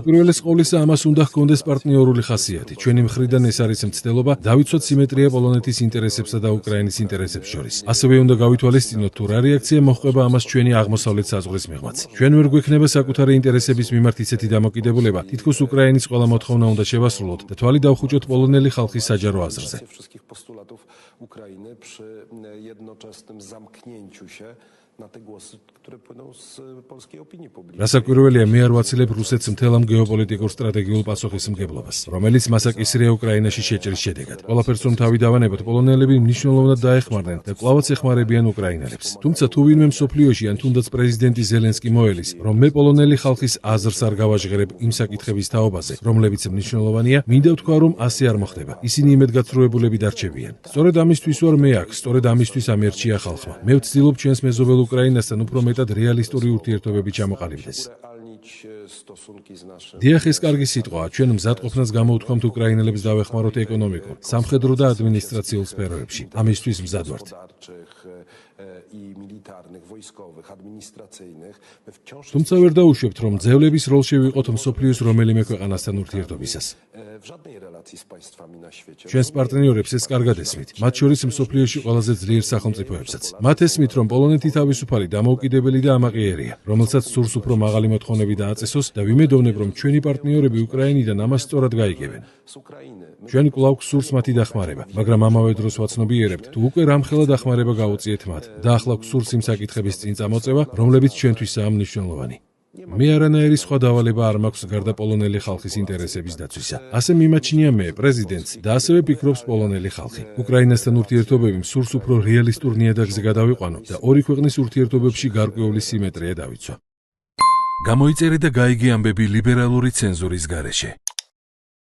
უპირველეს ყოვლისა ამას უნდა ჰქონდეს პარტნიორული ხასიათი. ჩვენი მხრიდან ეს არის მცდელობა დავიცვათ სიმეტრია პოლონეთის ინტერესებსა და უკრაინის ინტერესებს შორის. ასევე უნდა გავითვალისწინოთ თუ რა რეაქცია მოჰყვება ამას ჩვენი აღმოსავლეთ საზღვრის მიღმაც. ჩვენ ვერ გვექნება საკუთარი ინტერესების მიმართ ისეთი დამოკიდებულება, თითქოს უკრაინის ყველა მოთხოვნა უნდა შევასრულოთ და თვალი დავხუჭოთ პოლონელი ხალხის საჯარო აზრზე. Ukrainy przy jednoczesnym zamknięciu się na te głosy, które płyną z polskiej opinii publicznej. Rasakურველია მე არ ვაცილებ რუსეთს მთელ ამ გეოპოლიტიკურ სტრატეგიულ პასუხისმგებლობას, რომელიც მას აკისრია უკრაინაში შეჭრის შედეგად. ყველაფერს რომ თავი დავანებოთ, პოლონელები მნიშვნელოვნად დაეხმარნენ და კვლავაც ეხმარებიან უკრაინელებს. თუმცა თუ ვინმე მსოფლიოში ან თუნდაც პრეზიდენტი ზელენსკი მოელის, რომ მე პოლონელი ხალხის აზრს არ გავაჟღერებ იმ საკითხების თაობაზე, რომლებიც მნიშვნელოვანია, მინდა ვთქვა, რომ ასე არ მოხდება. ისინი იმედგაცრუებულები დარჩებიან. სწორედ ამისთვის ვარ მე აქ, სწორედ ამისთვის ამერჩია ხალხმა. მე ვცდილობ ჩვენს მეზობელ უკრაინასთან უფრო მეტად რეალისტური ურთიერთობები ჩამოყალიბდეს. დიახ, ეს კარგი სიტყვაა. ჩვენ მზადყოფნას გამოვთქვამთ უკრაინელებს დავეხმაროთ ეკონომიკურ, სამხედრო და ადმინისტრაციულ სფეროებში. ამისთვის მზად ვართ. თუმცა ვერ დაუშვებთ, რომ ძევლების როლში ვიყოთ მსოფლიოს რომელიმე ქვეყანასთან ურთიერთობისას. ჩვენს პარტნიორებს ეს კარგად ესმით, მათ შორის მსოფლიოში ყველაზე ძლიერ სახელმწიფოებსაც. მათ ესმით, რომ პოლონეთი თავისუფალი, დამოუკიდებელი და ამაყიერია, რომელსაც სურს უფრო მაღალი მოთხოვნები დააწესოს და ვიმედოვნებ, რომ ჩვენი პარტნიორები უკრაინიდან ამას სწორად გაიგებენ. ჩვენ კვლავ გსურს მათი დახმარება, მაგრამ ამავე დროს ვაცნობიერებთ, თუ უკვე რამხელა დახმარება გაუწიეთ მათ და ახლა გსურს იმ საკითხების წინ წამოწევა, რომლებიც ჩვენთვისაა მნიშვნელოვანი. მე არანაირი სხვა დავალება არ მაქვს გარდა პოლონელი ხალხის ინტერესების დაცვისა. ასე მიმაჩნია მე, პრეზიდენტს და ასევე ფიქრობს პოლონელი ხალხი. უკრაინასთან ურთიერთობები მსურს უფრო რეალისტურ ნიადაგზე გადავიყვანო და ორი ქვეყნის ურთიერთობებში გარკვეული სიმეტრია დავიცვა. გამოიწერე და გაიგე ამბები ლიბერალური ცენზურის გარეშე.